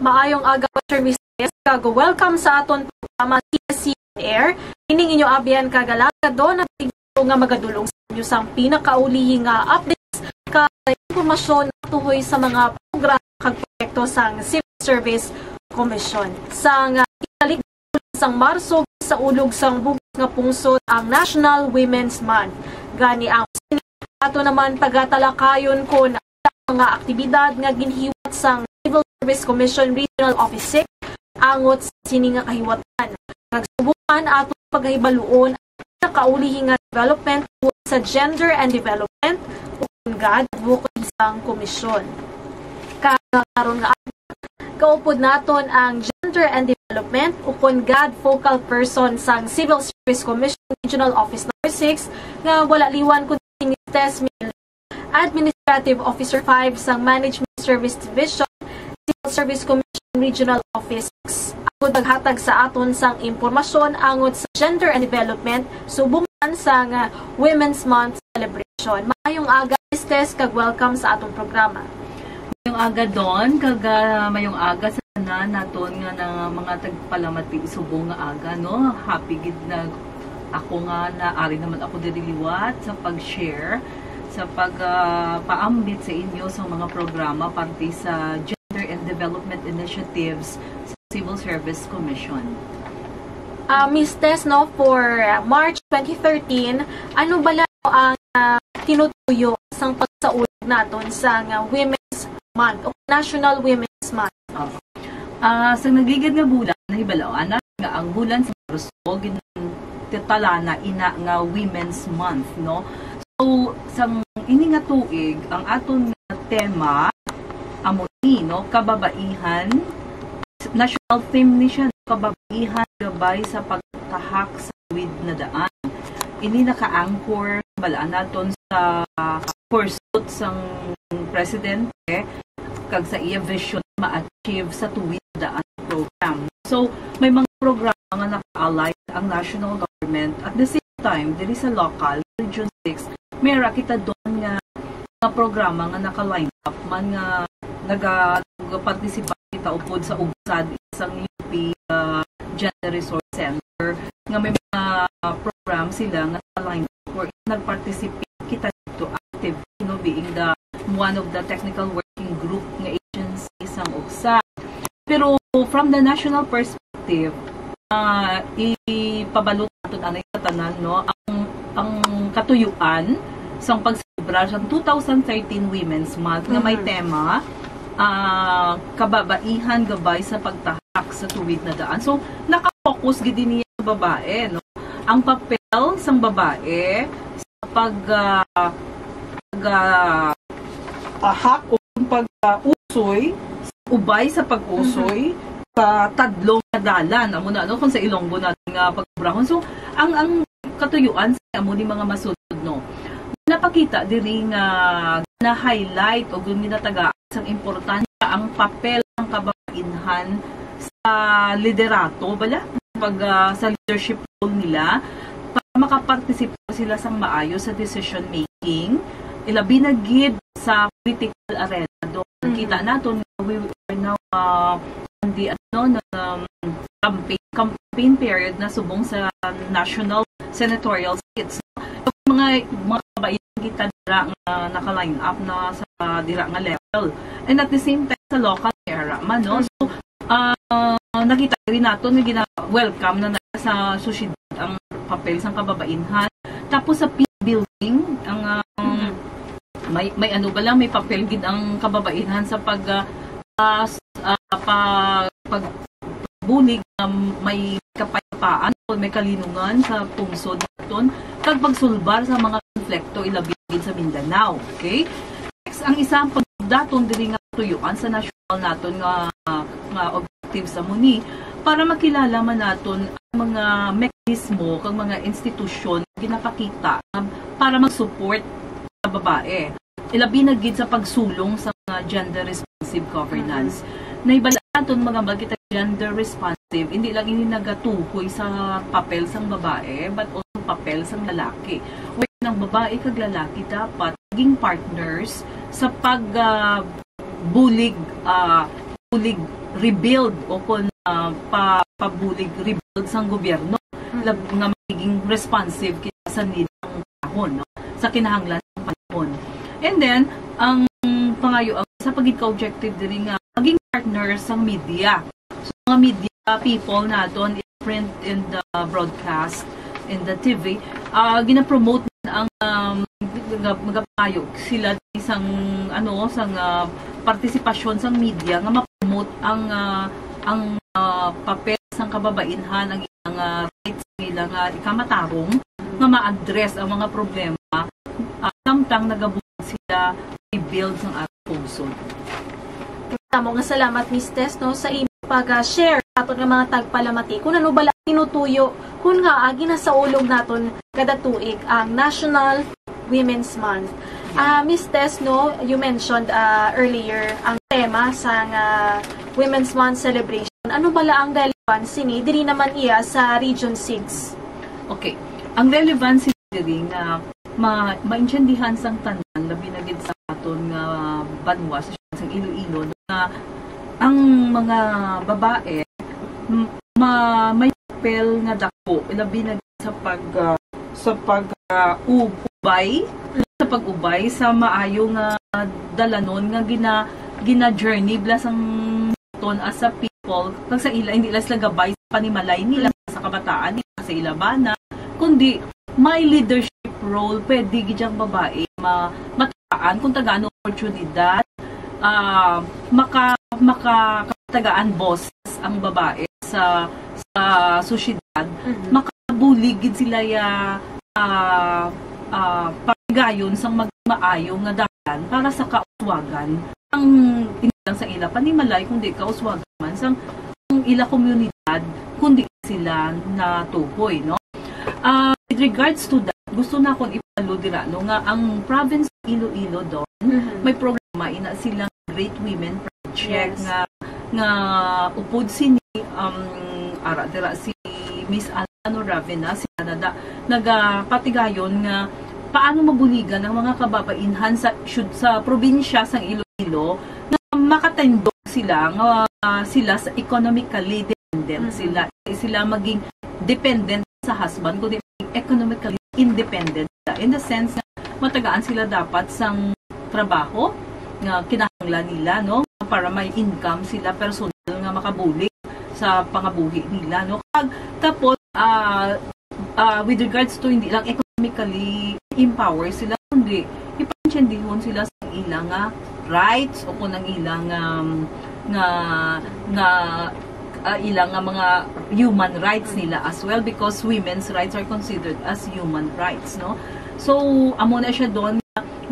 Maayong aga, Sir Mrs. Kago. Welcome sa aton programa CSC Air. Ining inyo abiyan kagalaga doon at nga magadulong sa inyo sang pinakaulihing updates ka impormasyon tuhoy sa mga programa kag proyekto sang Civil Service Commission. Sang ikalik sang Marso sa ulog sang bugos nga pungsod ang National Women's Month. Gani ang ato naman pagatalakayon ko na mga aktibidad nga ginhiwat sang Civil Service Commission Regional Office 6 angot sa sini nga kahiwatan. Nagsubukan ato paghibaluon ang kaulihing nga development sa Gender and Development ug God advocacy sang komisyon. Karon nga kaupod naton ang Gender and Development ukon God focal person sang Civil Service Commission Regional Office No. 6 nga wala liwan kun ni Tess Administrative Officer 5 sang Management Service Division Civil Service Commission Regional Office 6. Agud naghatag sa aton sang impormasyon angot sa Gender and Development subungan sang Women's Month celebration. Mayong aga Tess kag welcome sa atong programa. Mayong aga doon kag mayong aga sa naton nga na mga tagpalamati subong nga aga no. Happy gid na ako nga naari naman ako diliwat sa pag-share sa pagpaambit sa inyo sa mga programa parte sa Gender and Development Initiatives sa Civil Service Commission. Ms. Tess, no, for March 2013, ano ba lang ang tinutuyo sang pagsaulog naton sa Women's Month o National Women's Month? Sa nagligid nga bulan, nahibalawaan na nga ang bulan sa Marso, gintalana ina nga Women's Month, no? So, sa ini nga tuig, ang aton tema, amoni, no? Kababaihan, national theme ni siya, kababaihan gabay sa pagtahak sa tuwid na daan. Ini naka-anchor, balaan naton sa pursuit sang presidente, kag sa iya vision ma-achieve sa tuwid na daan program. So, may mga programa nga naka-align ang national government at the same time, diri sa local, Region 6, may rakita doon nga programa nga naka-line up man nga nag-participate kita upod sa UGSAD isang UP Gender Resource Center nga may mga program sila nga naka-line up or nag-participate kita dito active, you know, being the one of the technical working group nga agency sang UGSAD. Pero from the national perspective, ipabalot natin anay katanan, no, ang katuyuan sang pagselebrar sa 2013 Women's Month nga may tema kababaihan gabay sa pagtahak sa tuwid na daan. So naka-focus gid niya sa babae, no, ang papel sang babae sa pag-ahak o pag-usoy ubay sa pag-usoy sa tadlong dalan amo na, no, kung sa Ilonggo natin nga pagbrahon. So ang katuyuan sa amo ni mga masudod, no, napakita diri nga na-highlight o ginatagaan sang importansya ang papel ng kababaihan sa liderato bala pag sa leadership role nila para makapartisipate sila sang maayo sa decision making, ilabi na gid sa political arena. Doon kita naton we are now on the campaign period na subong sa national senatorial seats. Mga kabaihan kita dira nga naka-line up na sa dira nga level. And at the same time sa local era man, no. So nakita rin nato nga gina-welcome na sa susyedad ang papel sang kababaihan. Tapos sa peace building ang may ano ba lang, may papel gid ang kababaihan sa pagbulig may kapayapaan o may kalinungan sa pungsod naton kag pagsulbar sa mga konflikto ilabi sa Mindanao. Okay? Next, ang isang pagdaton diri nga tuyuan sa national naton nga objectives sa muni para makilala man naton ang mga mekanismo kag mga institusyon ginapakita para mag-support sa babae. Ilabi na gid sa pagsulong sa mga gender responsive governance. Naibala naton mga bagita gender responsive, hindi lang ini nagatukoy sa papel sang babae but also papel sang lalaki. Ng babae kag lalaki dapat maging partners sa pagbulig rebuild o kung pabulig rebuild sang gobyerno nga magiging responsive kita sa need ng panahon, no? Sa kinahanglan ng panahon. And then ang pangayo ang sa pagiging-objective diri nga maging partners sang media. So mga media people naton in print, in the broadcast, in the TV, gina-promote ang magapayo sila isang sang partisipasyon sang media nga ma-promote ang papel sang kababainhan, ang ilang rights nila nga ikamatarong nga ma-address ang mga problema samtang nagabuhat sila i-build sang ating puso. Tamo nga salamat Miss Tess no sa imong pag-share aton nga mga tagpalamati kung ano bala tinutuyo kun nga sa ulog naton kada tuig ang National Women's Month. Miss Tess no, you mentioned earlier ang tema sa Women's Month celebration. Ano bala ang relevancy ni diri naman iya sa Region 6? Okay. Ang relevancy diri nga maintindihan sang tanan labi na gid sa aton nga banwa sa Iloilo na ang mga babae may papel nga dako labi na sa pag-ubay sa maayo nga dalanon nga gina-journey blas ang ton as a people kag sa ila hindi lang sila gabay sa panimalay nila sa kabataan nila sa ilabana kundi may leadership role pwede gidyang babae matagaan kung tagaan oportunidad makatagaan bosses ang babae sa sosyedad, makabuligid sila pagayon sang magmaayo nga dalan para sa kauswagan ang hindi lang sa ila panimalay kundi kauswagan man sang ila komunidad kundi sila na tuhoy, no? With regards to that, gusto na akong ipalo dira no nga ang province ng Iloilo doon may programa ina silang Great Women Project nga upod sini ara dira si Miss Alano Ravena si Canada nagapatigayon nga paano mabuligan ang mga kababainhan sa probinsya sa Iloilo na makatindog sila nga sila sa economically dependent sila maging dependent sa husband kundi economically independent in the sense na matagaan sila dapat sang trabaho nga kinahanglan nila, no, para may income sila personal nga makabulig sa pangabuhi nila, no. Tapos with regards to hindi lang economically empower sila kundi ipaintindihon sila sa ilang rights o kung ang ilang ilang mga human rights nila as well because women's rights are considered as human rights, no. So amo na siya doon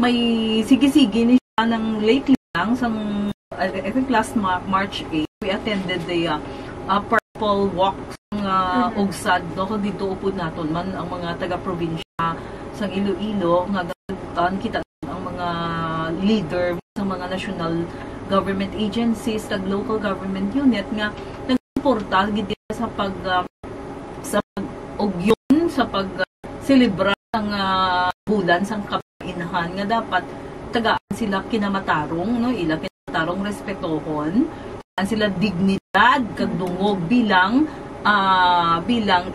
may sige-sige ni siya ng lately lang I think last March 8 we attended the Purple Walk ng Ugsad, no, kung dito upod naton man ang mga taga-probinsya sa Iloilo nga kita ang mga leader sa mga national government agencies tag local government unit nga nagportal gid sa pag-ugyon sa pag-celebra ang bulan sang kababainhan nga dapat tagaan sila kinamatarong, no, ila kinamatarong respetohon sila dignidad kag dungog bilang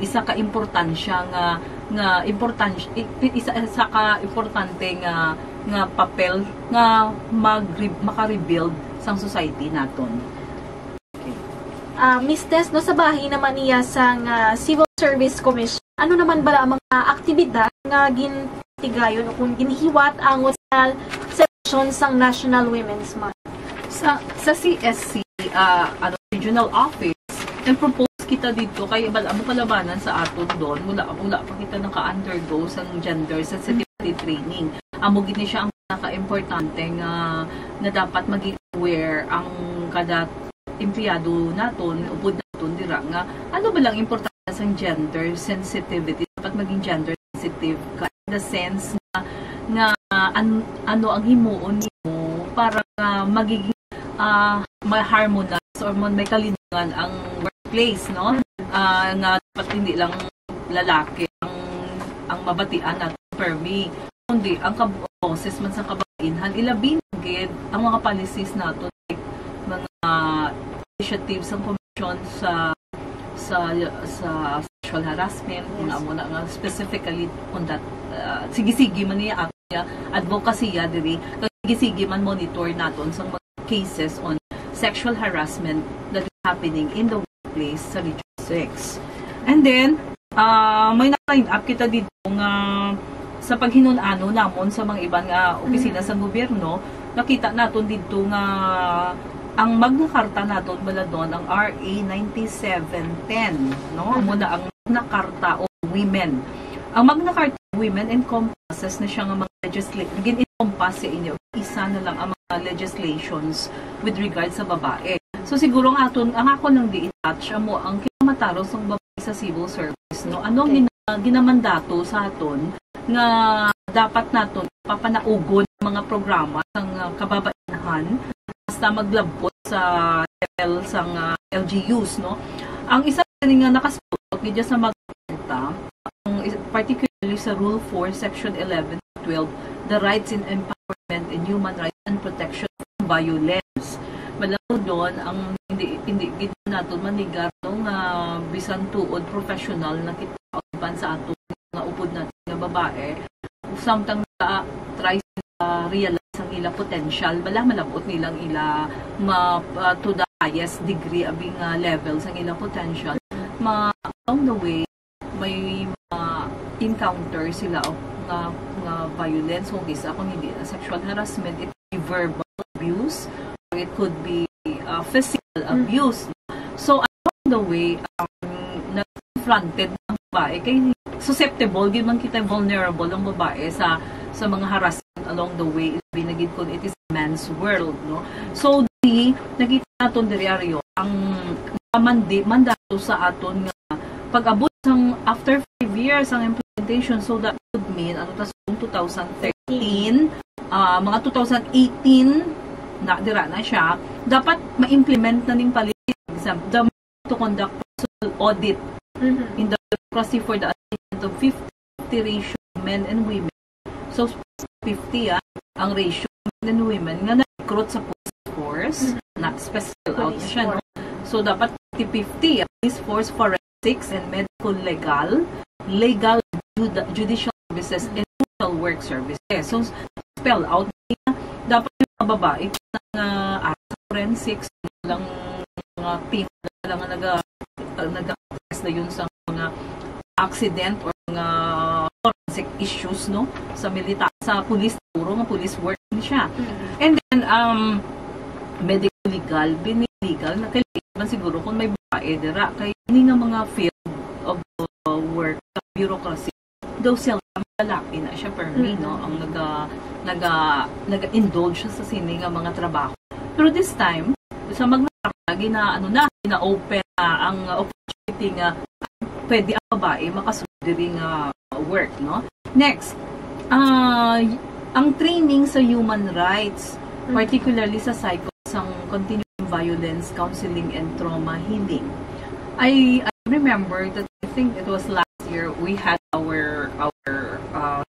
isa ka importansya nga isa ka importante nga papel nga maka-rebuild sang society naton. Miss Tess, no, sa bahin naman niya sa Civil Service Commission, ano naman ba ang mga aktibidad nga gintigayon o kung ginhiwat ang session sang National Women's Month? Sa CSC regional office, nag-propose kita dito kay amo kalabanan sa aton doon mula pa kita naka-undergo sa gender sensitivity training. Amo gid ni siya ang pinaka-importante nga dapat maging aware ang kada empleyado naton upod naton dira nga ano ba lang importante sa gender sensitivity, dapat maging gender sensitive ka in the sense na ano ang himuon nimo para magiging ma-harmonize or may kalinangan ang workplace, no? Nga dapat hindi lang lalaki ang mabatian at permi, kundi ang boses man sa kababainhan ilabin gid ang mga policies nato like mga initiatives ang Commission sa sexual harassment, yes. Nga specifically on that, sige-sige man niya advocacy diri, sige-sige man monitor naton sa mga cases on sexual harassment that is happening in the workplace sa Region 6. And then, may na-line up kita dito nga sa paghinun-ano namon sa mga ibang opisina sa gobyerno, nakita naton dito nga ang Magna Carta naton bala doon ang RA 9710, no? Amo na ang Magna Carta of Women. Ang Magna Carta of Women encompasses na siya nga mga encompass sa inyo. Isa na lang ang mga legislations with regard sa babae. So siguro ang ako nang di-touch amo ang kinamataros ng babae sa civil service, no? Anong ginamandato sa aton nga dapat naton papanaugon mga programa ng kababainahan basta maglabot sa level sang LGUs, no? Ang isa nga nakasuot niya sa magpunta, particularly sa Rule 4, Section 11 to 12, the rights in empowerment and human rights and protection from violence. Malabo doon, ang hindi natin manigar ng bisan tuod professional na kita sa ato nga upod natin nga babae, samtang try realize ang ila potential, malabot nilang ila to the highest degree abing level sa ila potential, along the way may encounter sila of nga violence, kung isa kung hindi sexual harassment, it could be verbal abuse, or it could be physical abuse. So along the way na-confronted ng babae kay susceptible, giman kita vulnerable ang babae sa mga harassment along the way. Binagid ko it is a man's world, no? So nakita naton diri ang mandato sa aton nga pag-abot sang after 5 years ang implementation, so that would mean 2013 mga 2018 na dira na siya, dapat ma-implement na ning policy exam to conduct personal audit in the bureaucracy for the attainment of 50 ratio men and women. So 50 ang ratio men and women nga na-recruit sa police force, not special out siya, no? So dapat 50 police force, forensics and medical legal judicial services and social work services. So spell out niya, dapat yung mga babae ng forensics lang team lang nag-address na yun sa mga accident or mga forensic issues, no, sa militar, sa police, puro nga police work siya. And then medical legal, legal na kailangan siguro kung may babae dira kay ini nga mga field of work sa bureaucracy, though sila lalaki na siya per me, no, ang naga-indulge sa sini nga mga trabaho. Pero this time sa gina-open ang opportunity nga pwede ang babae makasudiri nga work, no? Next, ang training sa human rights, particularly sa sang continuing violence, counseling, and trauma healing. I remember that I think it was last year we had our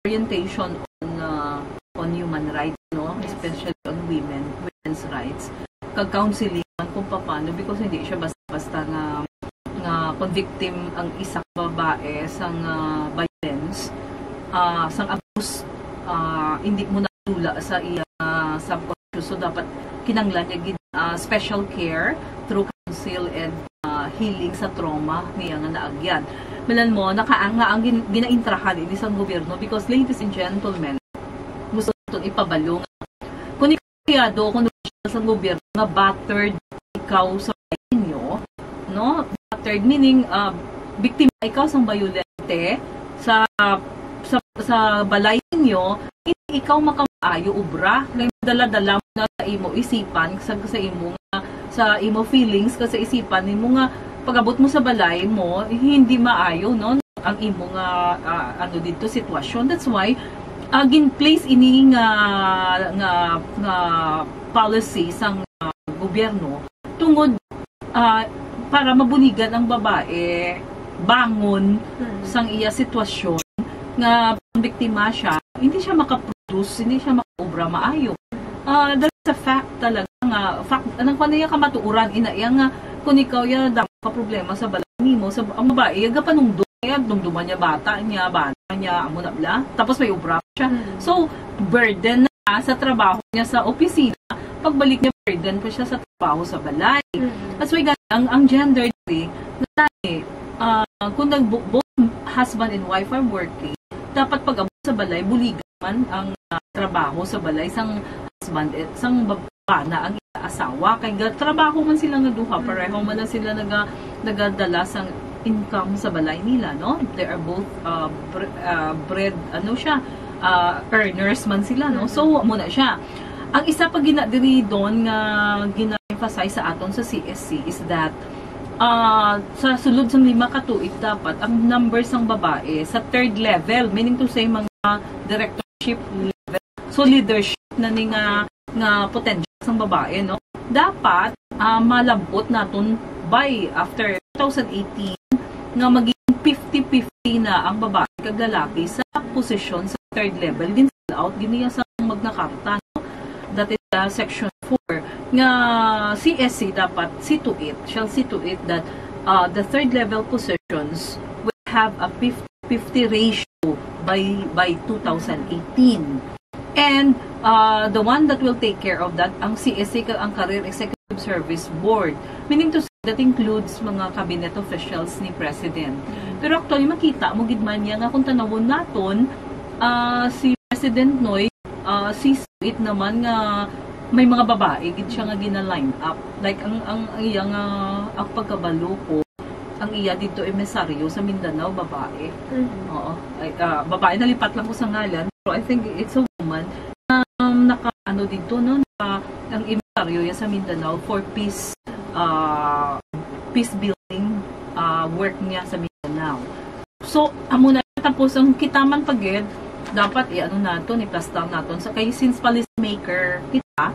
orientation on human rights, no, especially on women's rights. Kag-counseling kung paano, because hindi siya basta nga convictim ang isang babae sang violence, sang abuse, hindi mo natula sa iya subconscious, so dapat kinanglan niya special care through counsel and healing sa trauma niya nga naagyan. Malan mo, ang ginaintrahan ini sa gobyerno, because ladies and gentlemen, gusto itong ipabalo kung ikayado, kung sa gobyerno nga battered ikaw sa inyo, no? Battered meaning biktima ikaw sang bayolente sa balay niyo, hindi ikaw makamaayo ubra, kay dala-dala mo na sa imo isipan, sa imo nga sa imo feelings, kasi isipan nimo nga pag-abot mo sa balay mo hindi maayo, no, ang imo nga dito sitwasyon. That's why gin-place ini nga policy sang gobyerno tungod para mabunigan ang babae bangon sang iya sitwasyon nga biktima siya, hindi siya makaproduce, hindi siya makaobra maayo. That's a fact talaga nga fact anang paniya ka matuuran ina iya nga kun ikaw ya damo ka problema sa balay nimo sa ang babae yaga panungdo kaya dumduman niya bata niya amo na bla tapos may ubra siya. So burden na sa trabaho niya sa opisina, pagbalik niya burden pa siya sa trabaho sa balay. That's why ang gender day kung both husband and wife are working, dapat pag abot sa balay buligan man ang trabaho sa balay sang husband at sang bana ang asawa kay trabaho man sila nga duha pareho man lang sila nagadala sang income sa balay nila, no? They are both bread earners man sila, no? So muna siya. Ang isa pa diri doon nga gina-emphasize sa aton sa CSC is that sa sulod sang 5 ka tuig dapat ang numbers ng babae sa third level, meaning to say mga directorship level, so leadership na ni nga potential sang babae, no? Dapat malabot naton by after 2018 nga maging 50-50 na ang babae kag lalaki sa posisyon sa third level din out giniya sa Magna Carta, no? That is section 4 nga CSC dapat shall see to it that the third level positions will have a 50-50 ratio by 2018. And the one that will take care of that ang CSC ang Career Executive Service Board, meaning to say that includes mga cabinet officials ni President. Pero actually makita mo gid man niya nga kung tanawon naton si President Noy si it naman nga may mga babae gid siya nga gina-line up, like ang iya nga ang pagkabalo ko ang iya dito emisaryo sa Mindanao babae. Oo, babae nalipat lang ko sa ngalan, pero I think it's a woman naka dito, no, ang emisaryo ya sa Mindanao for peace building work niya sa Mindanao. So amo na tapos ang kitaman pagid dapat naton i-plus-down naton sa kay since policy maker kita,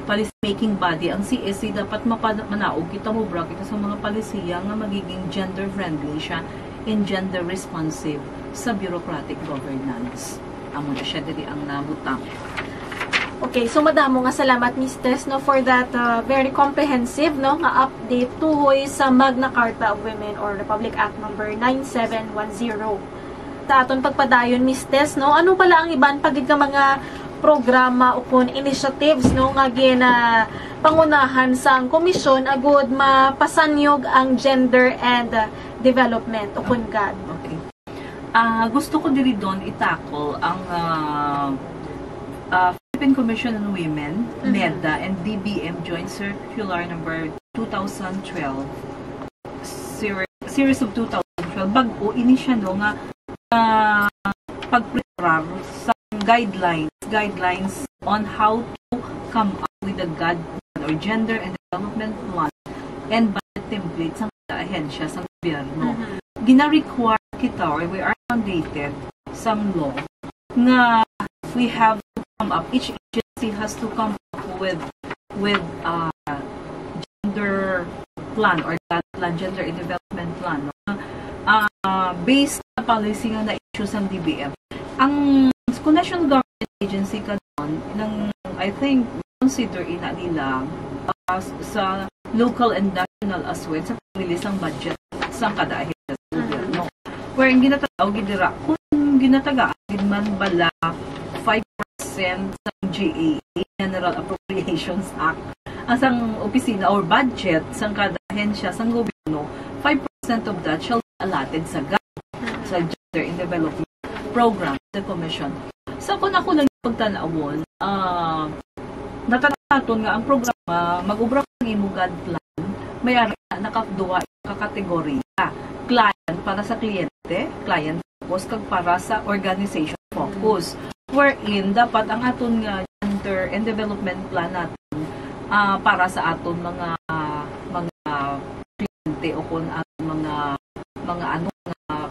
policy making body ang CSC dapat manaog kita mo bra kita sa mga palisiya nga magiging gender friendly siya and gender responsive sa bureaucratic governance. Amo na siya diri ang nabutang. Okay, so madamo nga salamat Miss Tess, no, for that very comprehensive, no, nga update tuhoy sa Magna Carta of Women or Republic Act number 9710. Sa aton pagpadayon Miss Tess, no, ano pala ang iban pagid nga mga programa o kun initiatives, no, nga pangunahan sa komisyon agud mapasanyog ang gender and development o kun GAD. Okay. Gusto ko diri doon i-tackle ang Philippine Commission on Women, MEDA, and DBM Joint Circular number 2012, series of 2012. Bago ini siya, no, nga pag-prepare sa guidelines on how to come up with a GAD or Gender and Development Plan and budget templates sa ahensya sa gobyerno. Gina-require kita, or we are mandated some law nga we have to come up, each agency has to come up with gender plan or plan, gender and development plan, no? Based sa policy nga na-issue sa DBM. Ang national government agency ka doon, I think, consider nila sa local and national as well sa release ng budget sa kada ahensya sa gobyerno. Where ang ginatagaw gidira, kung ginatagaan man bala 5% sa GAA, General Appropriations Act, ang sang opisina or budget sa kada ahensya sa gobyerno, 5% of that shall be allotted sa GAD, sa Gender and Development Program, the Commission. So kung ako lang pagtanawon, natataton nga ang programa, mag-ubra ng imo GAD plan, may nakaduwa ka kategorya. Client para sa kliyente, client focus, kag para sa organization focus. Wherein, dapat ang aton nga gender and development plan natin para sa aton mga kliyente o kung mga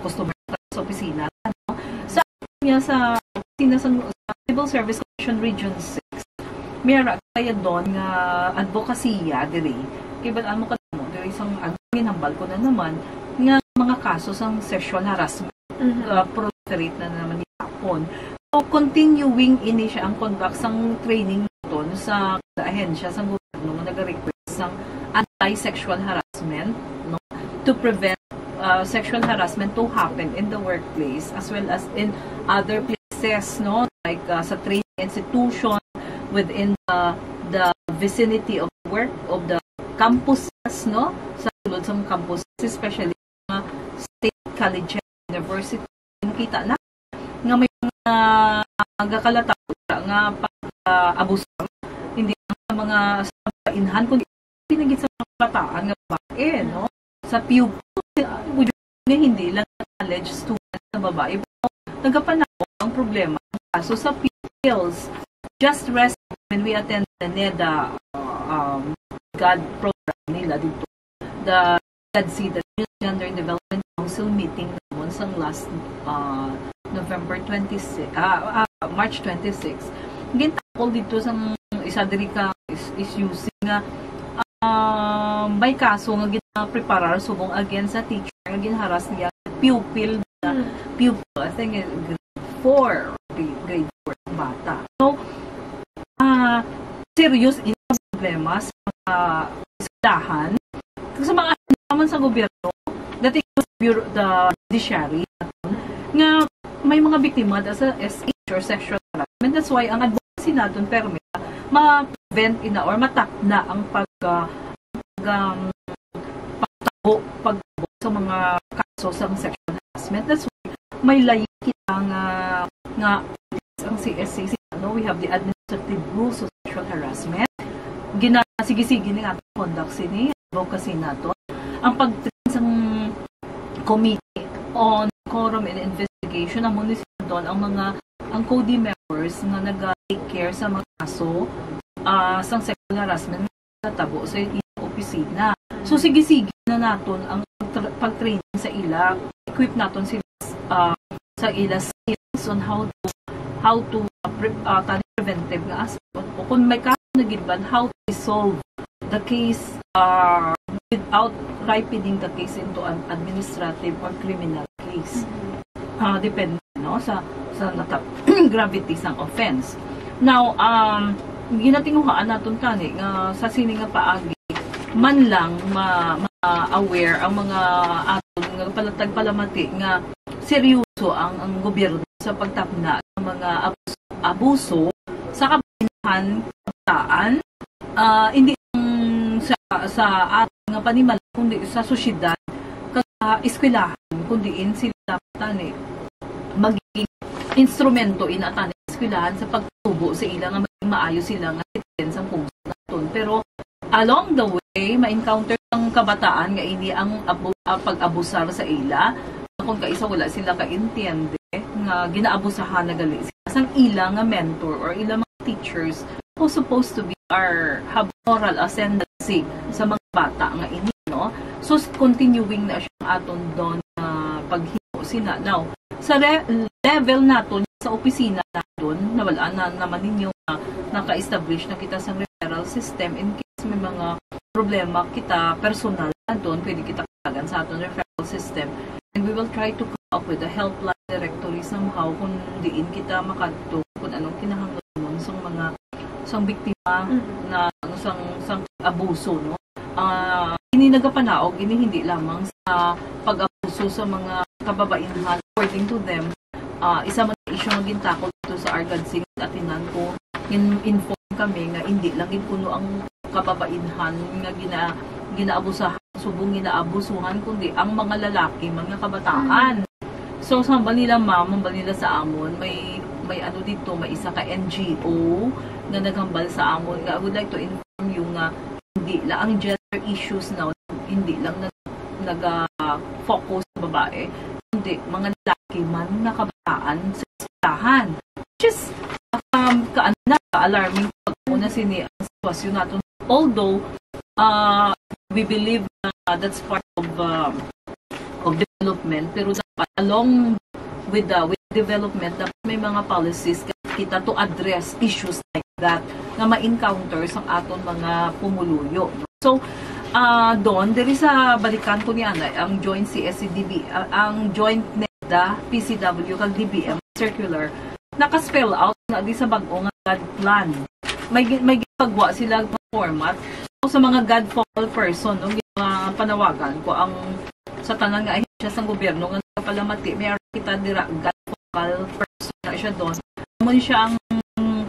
customer sa opisina. No? Sa niya sa opisina sa Civil Service Commission Region 6, mayroon kaya doon nga advokasya diri. Kaya mo mo, diri isang ginambal ko na naman nga mga kaso sang sexual harassment, proliferate na naman ni Hapon. So, continuing ini siya ang conduct sang training nito sa ahensya sa gobyerno nga nag-request ng anti-sexual harassment, no, to prevent sexual harassment to happen in the workplace as well as in other places, no, like sa training institution, within the vicinity of work of the campuses, no, sa sulod sa campuses, especially state colleges, university. Nakita na nga may mga nagakalataw nga pag-abuso, hindi sa mga sabainhan, kundi pinagit sa mga bataan nga babae, no, sa PUP, hindi lang college students na babae, pero nagkapanahon ang problema ng kaso sa PUPs. Just recently, when we attended the NEDA GOD program nila dito, the GODC, the Gender Development Council meeting naman sa last March 26. Gintakol dito sa isa diri ka is using nga may kaso nga gina-preparar subong against sa teacher nga ginharas niya pupil, I think grade 4 bata. So, serious in problema sa mga eskwelahan. Sa mga naman sa gobyerno, that is the judiciary, nga may mga biktima sa SH or sexual harassment. That's why ang advocacy natin permit ma-prevent or matakna ang pagtabo sa mga kaso sa sexual harassment. That's why may layi kita nga ang CSC, no, we have the administrative rules of sexual harassment. Sige-sige nga conduct sini advocacy nato. Ang pag-train sa committee on quorum and investigation ang munisipyo doon ang CODI members na nag-take care sa mga kaso sa sexual harassment na tabo sa opisina. So sige-sige na naton ang pag-training sa ila, equip naton sila sa ila skills on how to preventive nga aspect o kung may kaso na gidban, how to resolve the case without ripening the case into an administrative or criminal case. Depende, no, sa gravity sang offense. Now, ginatinguhaan naton kani nga sa sini nga paagi man lang ma-aware ang mga aton nga palatag-palamati nga seryoso ang gobyerno sa pagtapna ng mga abuso sa kabinahan kabataan, hindi sa ating nga panimala, kundi sa sosyedad, sa eskwelahan, kundi sila dapat magiging instrumento inatan eskwelahan sa pagtubo sa ilang nga maging maayo sila nga citizens ang puso naton. Pero along the way, ma-encounter ang kabataan nga ini ang pag-abusar sa ila. Kung kaisa wala sila kaintiyende nga ginaabusahan na gali sila sang ilang nga mentor or ilang mga teachers who supposed to be have moral ascendancy sa mga bata nga ini, no? So continuing na siya aton doon paghimo sina. Now sa level naton sa opisina naton na wala na naman ninyo naka-establish na kita sa referral system in case may mga problema kita personal doon, pwede kita katagan sa aton referral system. And we will try to come up with a helpline directory somehow kung diin kita makadto kung anong kinahanglan sa biktima na sang abuso, no. Ini nagapanaog hindi lamang sa pag-abuso sa mga kababaihan. According to them, isa man issue nga gintakol dito sa Argad Sing atinan ko, inform kami nga hindi lang puno ang kababaihan nga ginaabusahan, subong ginaabusuhan, kundi ang mga lalaki, mga kabataan. So sa nila nila sa amon, may ano dito, may isa ka NGO na naghambal sa amon. I would like to inform you nga hindi lang ang gender issues now, hindi lang nag-focus sa babae, kundi mga lalaki man na kabataan sa eskwelahan. Which is ka-alarming pag una sini ang sitwasyon natin. Although we believe that's part of development, pero dapat along with development, dapat may mga policies kita to address issues like that na ma-encounter sa aton mga pumuluyo. So, doon, diri sa balikan ko niya ang joint CSCDB, ang joint NEDA, PCW, kag DBM circular, naka-spell out na di sa bag-o nga plan may gipagwa sila format. So, sa mga godfall person, no, panawagan ko ang sa tanan nga ahensya sa gobyerno nga nagpalamati, may kita dira godfall person na siya doon. Naman siya ang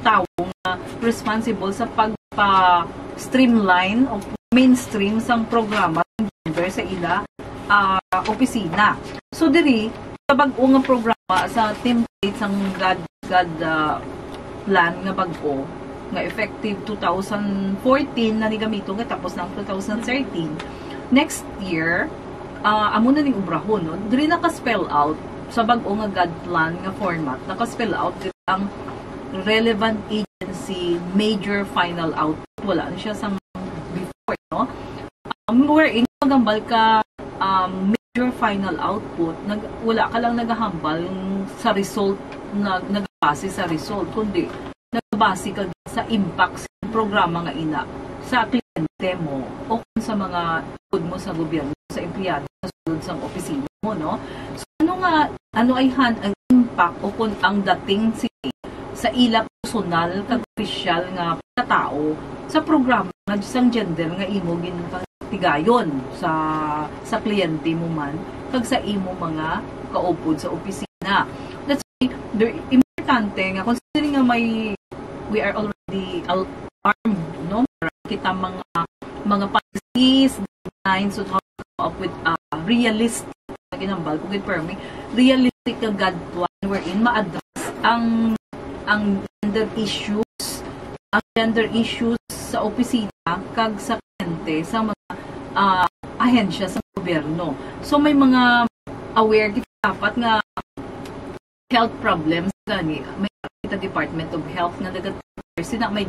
tao na responsible sa pagpa-streamline o mainstream sang programa ng gender sa ila opisina. So, diri, sa bag-o nga programa, sa template sang God plan nga bag-o, nga effective 2014 na ni gamito nga tapos ng 2013. Next year, amo na ning ubrahon, no? Diri naka-spell out sa bag-o nga God plan nga format, naka-spell out diri ang relevant agency major final output. Wala na siya sang before, no? Wherein magambal ka major final output, wala ka lang naghahambal sa result na nagbase sa result, kundi nagbase ka sa impact sa programa nga ina sa kliyente mo o sa mga tugod mo sa gobyerno, sa empleyado sa sulod sa opisina mo, no? So ano ay ang impact o kung ang dating sa ila personal kag opisyal nga tao sa programa nga sang gender nga imo gintigayon sa kliyente mo man kag sa imo mga kaupod sa opisina. That's why importante nga considering nga we are already armed, no? Kita mga policies, designs on how to come up with realistic ginambal ko gid permi realistic nga God plan wherein ma-address ang gender issues sa opisina kag sa kliyente sa mga ahensya sa gobyerno. So may mga aware dapat nga health problems gani may kita Department of Health na sila may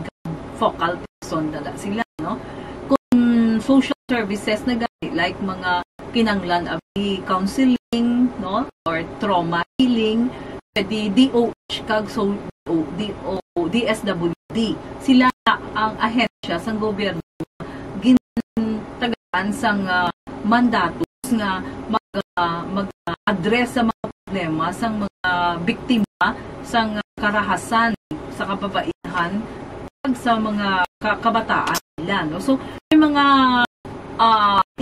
focal person dala sila, no? Kung social services na gani like mga kinanglan abi counseling, no, or trauma healing, pwede DOH kag so DSWD sila ang ahensya sa gobyerno gintagaan sang mandatos nga mag-address sa mga problema sang mga biktima sang karahasan sa kababaihan kag sa mga kabataan nila, no? So may mga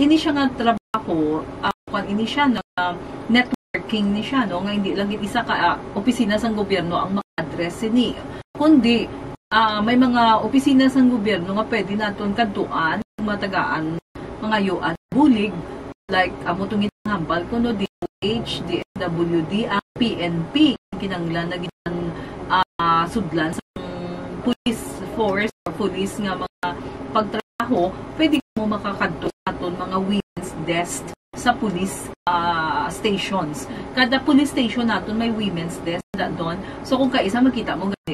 ini siya nga trabaho ini siya na networking ni siya, no, nga hindi lang isa ka opisina sang gobyerno ang ma-address ni kundi may mga opisina sang gobyerno nga pwede naton kadtuan matagaan mga yuan bulig like amo tong ginahambal ko, no, DOH, DSWD, ang PNP kinanglan na ginan sudlan sa police force or police nga mga pagtrabaho, pwede mo makakadto aton mga women's desk sa police stations. Kada police station naton may women's desk doon. So kung kaisa makita mo gani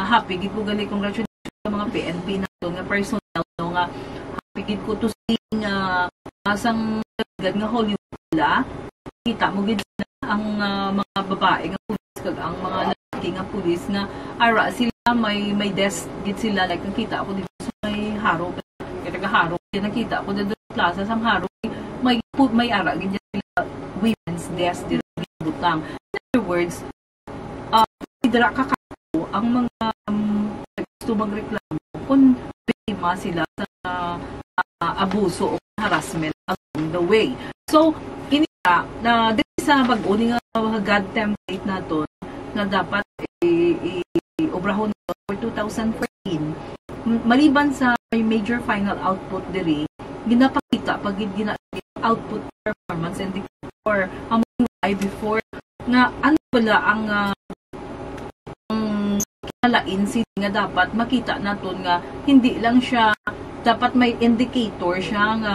happy gid ko gani, congratulations sa mga PNP naton nga personnel, no, nga happy gid ko to see nga asang nga Hollywood kita mo gid ang mga babae nga pulis kag ang mga lalaki nga pulis nga ara sila may desk gid sila like nakita ako dito sa may Haro kaya Haro nakita ako dito sa plaza sa Haro may ara gid sila women's desk dito butang. In other words, dira kakato ang mga gusto magreklamo kung biktima sila sa abuso o harassment along the way. So ini na dito sa bag-uni nga God template naton na dapat i-obrahon for 2014 maliban sa may major final output diri ginapakita pag output performance indicator among before nga ano pala ang kinalain nga dapat makita naton nga hindi lang siya dapat may indicator siya nga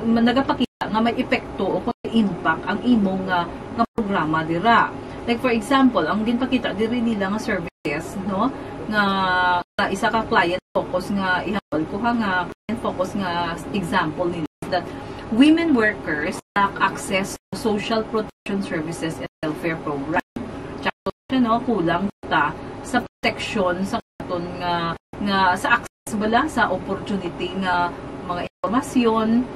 nagapakita nga may epekto o impact ang imong nga programa dira. Like for example, ang ginpakita diri nila nga services, no, nga isa ka client focus nga ihambal ko nga client focus nga example nila that women workers lack access to social protection services and welfare program. Tsaka siya, no, kulang ta sa protection sa katon nga sa access bala sa opportunity nga mga impormasyon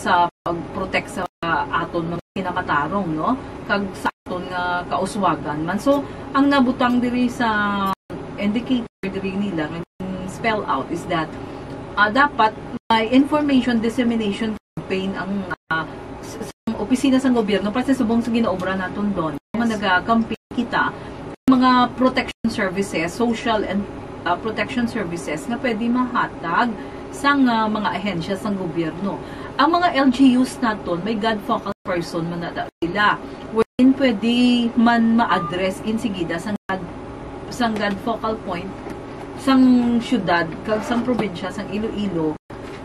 sa pag-protect sa aton mga kinamatarong, no, kag sa aton nga kauswagan man. So ang nabutang diri sa indicator diri nila spell out is that dapat may information dissemination campaign ang opisina sa gobyerno para sa subong sa ginaobra naton doon. Mga nag-campaign kita, mga protection services, social and protection services na pwede mahatag sa mga ahensya sa gobyerno. Ang mga LGUs naton may God focal person man na sila. Wherein pwede man ma-address insigida sa God focal point sang syudad, kag sang probinsya, sang Iloilo,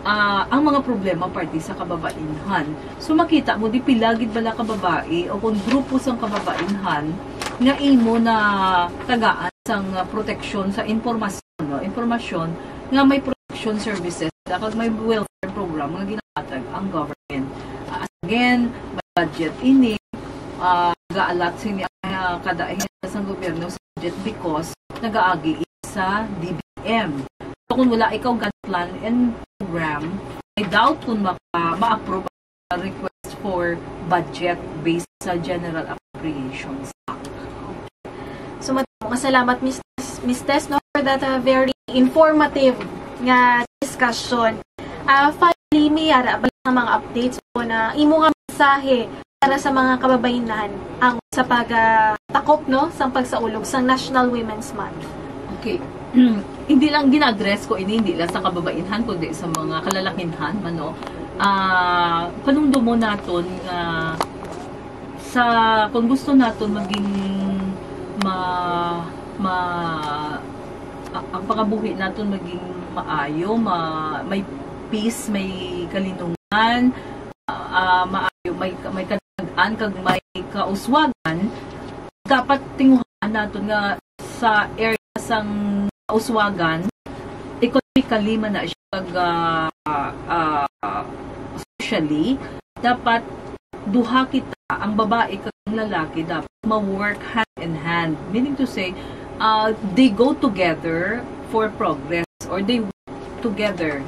ang mga problema parte sa kababainhan. So makita mo di pilagid bala ka babae o kung grupo sang kababainhan nga imo na tagaan sang proteksyon sa impormasyon, no? Impormasyon nga may protection services kag may welfare program nga ginahatag ang government. Again, budget ini gaalat sini kada ahensya sa gobyerno sa budget because nagaagi sa DBM. So, kung wala ikaw plan and program, I doubt kung ma-approve ang request for budget based sa General Appropriations Act. So, salamat Ms. Tess, no, for that very informative nga discussion. Finally, mayara ba ang mga updates po na imo nga mensahe para sa mga kababayanan ang sa pagtakop no sa pagsaulog sa National Women's Month? Okay. Hindi lang gina-address ko hindi lang sa kababainhan kundi sa mga kalalakinhan man no. Panungdo mo naton sa kung gusto naton maging ang pakabuhi naton maging maayo, may peace, may kalinungan, maayo, may kadagan kag may kauswagan, dapat tinguhan naton nga sa area sang kauswagan economically man na siya kag socially, dapat duha kita, ang babae kag lalaki dapat ma-work hand in hand, meaning to say they go together for progress or they work together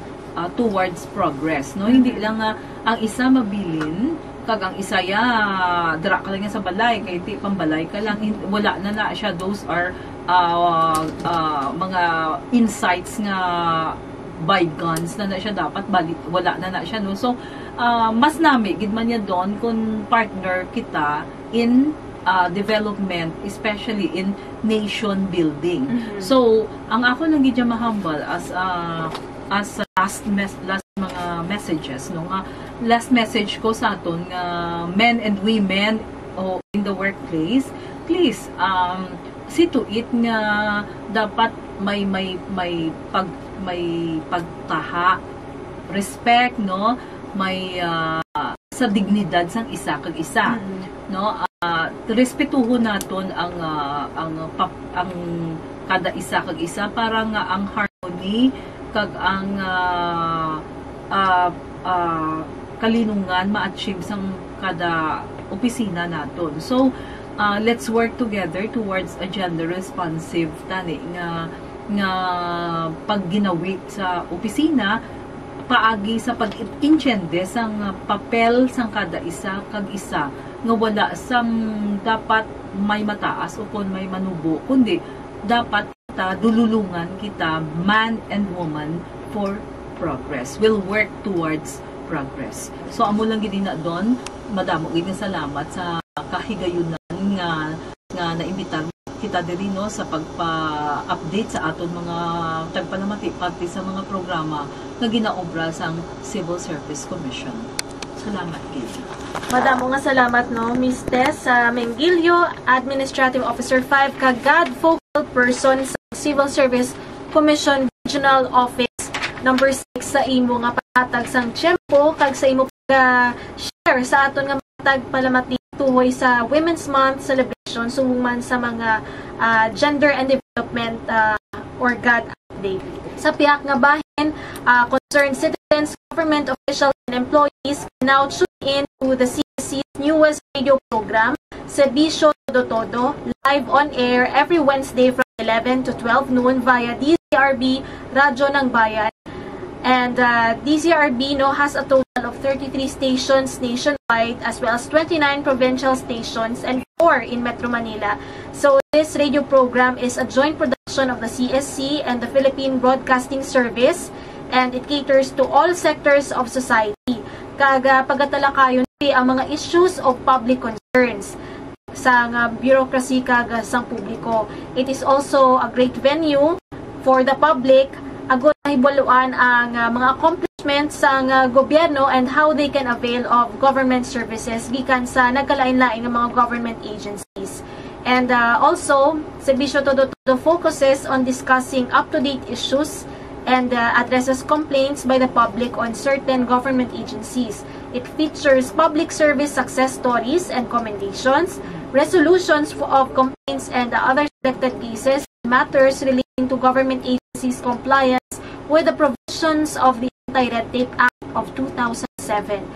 towards progress, no? Hindi lang ang isa mabilin kag ang isa dra ka lang sa balay kay ti pambalay ka lang, wala na siya. Those are mga insights nga bygones na siya, dapat wala na siya, no? So mas nami gid man niya doon kung partner kita in development, especially in nation building. So ang ako lang gid mahambal as last mga messages, no, nga last message ko sa aton men and women in the workplace, please see to it nga dapat may pagtaha, respect, no, may sa dignidad sang isa kag isa, no, respetuhon naton ang kada isa kag isa para nga ang harmony kag ang kalinungan ma-achieve sang kada opisina naton. So let's work together towards a gender responsive tani nga pagginawi sa opisina, paagi sa pag-intindi sang papel sang kada isa kag isa, nga wala sang dapat may mataas o kung may manubo, kundi dapat dululungan kita, man and woman, for progress. We'll work towards progress. So amo lang gid na doon, madamo gid salamat sa kahigayunan nga naimbitar kita diri, no, sa pagpa-update sa aton mga tagpanamati pati sa mga programa nga ginaobra sang Civil Service Commission. Salamat gid. Madamo nga salamat, no, Ms. Tess Mengilio, Administrative Officer 5 kag God focal person sa Civil Service Commission Regional Office number 6 sa imo nga pahatag sang tiyempo kag sa imo pag-share sa aton nga matag palamati tuhoy sa Women's Month celebration sumuman sa mga gender and development or GAD update. Sa piyak nga bahin, concerned citizens, government officials, and employees can now tune in to the CSC's newest radio program, Serbisyo Todo Todo, live on air every Wednesday from 11 to 12 noon via DZRB Radyo ng Bayan. And DZRB has a total of 33 stations nationwide as well as 29 provincial stations and 4 in Metro Manila. So this radio program is a joint production production of the CSC and the Philippine Broadcasting Service, and it caters to all sectors of society. Kaga pagatalakayon ang mga issues of public concerns sa bureaucracy kaga sang publiko. It is also a great venue for the public agon nahibaluan ang mga accomplishments sa gobyerno and how they can avail of government services gikan sa nagkalain-lain ng mga government agencies. And also, Serbisyo Todo focuses on discussing up-to-date issues and addresses complaints by the public on certain government agencies. It features public service success stories and commendations, resolutions of complaints and other selected cases, matters relating to government agencies' compliance with the provisions of the Anti-Red Tape Act of 2007.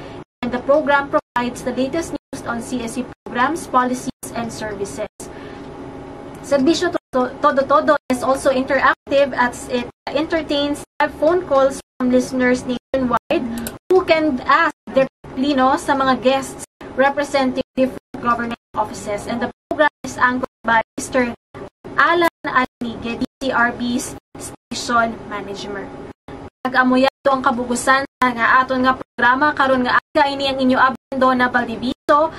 And the program provides the latest news on CSC programs, policies, and services. Serbisyo Todo is also interactive as it entertains live phone calls from listeners nationwide who can ask directly sa mga guests representing different government offices. And the program is anchored by Mr. Alan Alnigue, DCRB's Station Manager. Nag-amuya ito ang kabugusan nga aton nga programa karon nga aga ini ang inyo abando na Baldiviso.